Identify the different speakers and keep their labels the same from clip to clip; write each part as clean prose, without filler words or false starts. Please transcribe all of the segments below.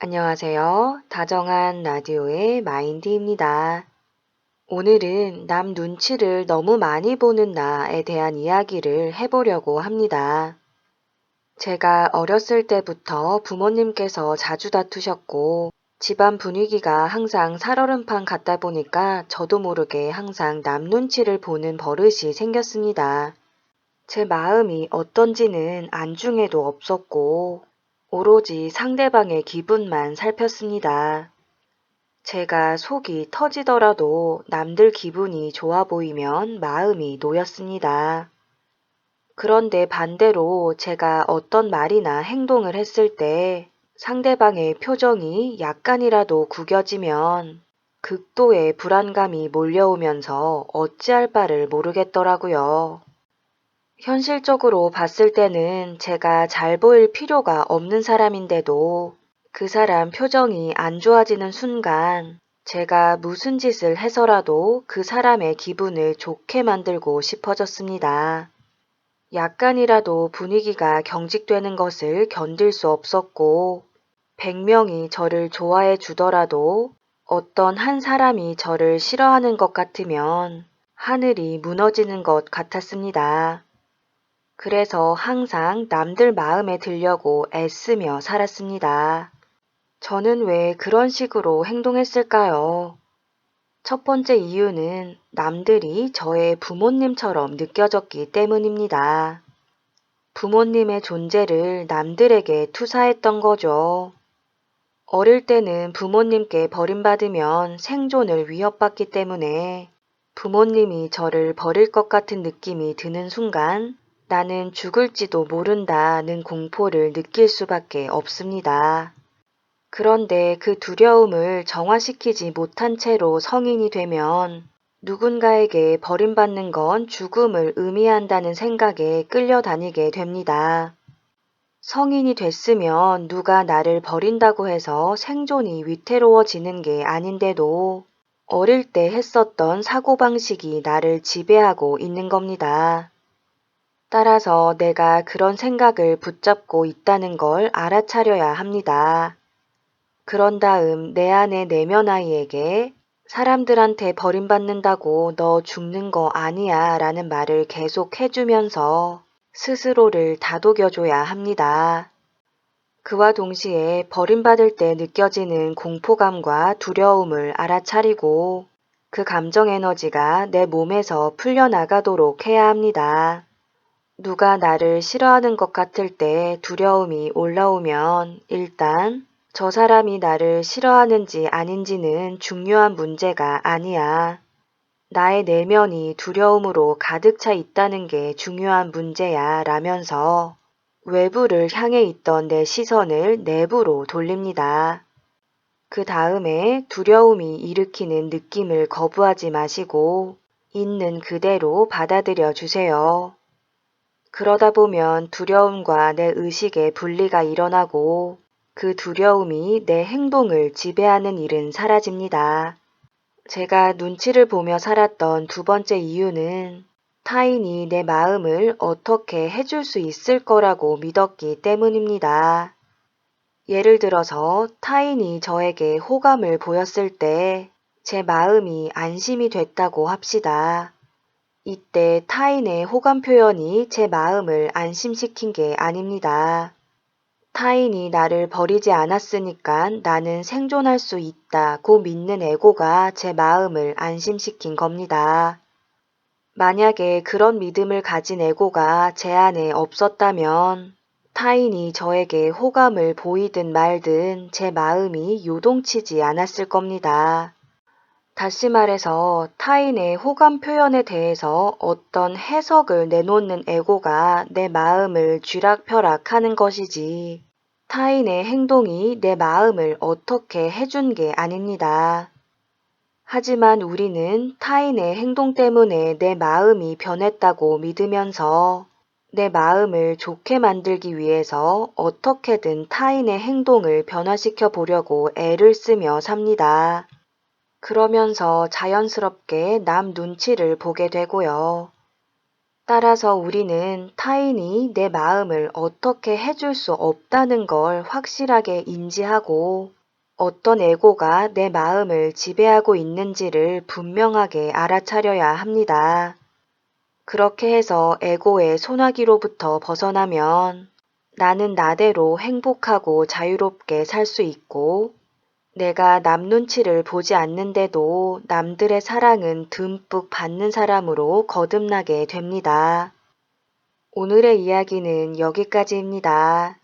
Speaker 1: 안녕하세요. 다정한 라디오의 마인드입니다. 오늘은 남 눈치를 너무 많이 보는 나에 대한 이야기를 해보려고 합니다. 제가 어렸을 때부터 부모님께서 자주 다투셨고, 집안 분위기가 항상 살얼음판 같다 보니까 저도 모르게 항상 남 눈치를 보는 버릇이 생겼습니다. 제 마음이 어떤지는 안중에도 없었고, 오로지 상대방의 기분만 살폈습니다. 제가 속이 터지더라도 남들 기분이 좋아 보이면 마음이 놓였습니다. 그런데 반대로 제가 어떤 말이나 행동을 했을 때 상대방의 표정이 약간이라도 구겨지면 극도의 불안감이 몰려오면서 어찌할 바를 모르겠더라고요. 현실적으로 봤을 때는 제가 잘 보일 필요가 없는 사람인데도 그 사람 표정이 안 좋아지는 순간 제가 무슨 짓을 해서라도 그 사람의 기분을 좋게 만들고 싶어졌습니다. 약간이라도 분위기가 경직되는 것을 견딜 수 없었고 100명이 저를 좋아해 주더라도 어떤 한 사람이 저를 싫어하는 것 같으면 하늘이 무너지는 것 같았습니다. 그래서 항상 남들 마음에 들려고 애쓰며 살았습니다. 저는 왜 그런 식으로 행동했을까요? 첫 번째 이유는 남들이 저의 부모님처럼 느껴졌기 때문입니다. 부모님의 존재를 남들에게 투사했던 거죠. 어릴 때는 부모님께 버림받으면 생존을 위협받기 때문에 부모님이 저를 버릴 것 같은 느낌이 드는 순간 나는 죽을지도 모른다는 공포를 느낄 수밖에 없습니다. 그런데 그 두려움을 정화시키지 못한 채로 성인이 되면 누군가에게 버림받는 건 죽음을 의미한다는 생각에 끌려다니게 됩니다. 성인이 됐으면 누가 나를 버린다고 해서 생존이 위태로워지는 게 아닌데도 어릴 때 했었던 사고방식이 나를 지배하고 있는 겁니다. 따라서 내가 그런 생각을 붙잡고 있다는 걸 알아차려야 합니다. 그런 다음 내 안의 내면 아이에게 사람들한테 버림받는다고 너 죽는 거 아니야 라는 말을 계속 해주면서 스스로를 다독여줘야 합니다. 그와 동시에 버림받을 때 느껴지는 공포감과 두려움을 알아차리고 그 감정 에너지가 내 몸에서 풀려나가도록 해야 합니다. 누가 나를 싫어하는 것 같을 때 두려움이 올라오면 일단 저 사람이 나를 싫어하는지 아닌지는 중요한 문제가 아니야. 나의 내면이 두려움으로 가득 차 있다는 게 중요한 문제야 라면서 외부를 향해 있던 내 시선을 내부로 돌립니다. 그 다음에 두려움이 일으키는 느낌을 거부하지 마시고 있는 그대로 받아들여 주세요. 그러다 보면 두려움과 내 의식의 분리가 일어나고 그 두려움이 내 행동을 지배하는 일은 사라집니다. 제가 눈치를 보며 살았던 두 번째 이유는 타인이 내 마음을 어떻게 해줄 수 있을 거라고 믿었기 때문입니다. 예를 들어서 타인이 저에게 호감을 보였을 때 제 마음이 안심이 됐다고 합시다. 이때 타인의 호감 표현이 제 마음을 안심시킨 게 아닙니다. 타인이 나를 버리지 않았으니까 나는 생존할 수 있다고 믿는 에고가 제 마음을 안심시킨 겁니다. 만약에 그런 믿음을 가진 에고가 제 안에 없었다면 타인이 저에게 호감을 보이든 말든 제 마음이 요동치지 않았을 겁니다. 다시 말해서 타인의 호감 표현에 대해서 어떤 해석을 내놓는 에고가 내 마음을 쥐락펴락하는 것이지 타인의 행동이 내 마음을 어떻게 해준 게 아닙니다. 하지만 우리는 타인의 행동 때문에 내 마음이 변했다고 믿으면서 내 마음을 좋게 만들기 위해서 어떻게든 타인의 행동을 변화시켜 보려고 애를 쓰며 삽니다. 그러면서 자연스럽게 남 눈치를 보게 되고요. 따라서 우리는 타인이 내 마음을 어떻게 해줄 수 없다는 걸 확실하게 인지하고 어떤 에고가 내 마음을 지배하고 있는지를 분명하게 알아차려야 합니다. 그렇게 해서 에고의 소나기로부터 벗어나면 나는 나대로 행복하고 자유롭게 살 수 있고 내가 남 눈치를 보지 않는데도 남들의 사랑은 듬뿍 받는 사람으로 거듭나게 됩니다. 오늘의 이야기는 여기까지입니다.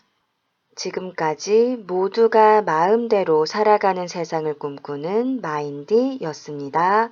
Speaker 1: 지금까지 모두가 마음대로 살아가는 세상을 꿈꾸는 마인디였습니다.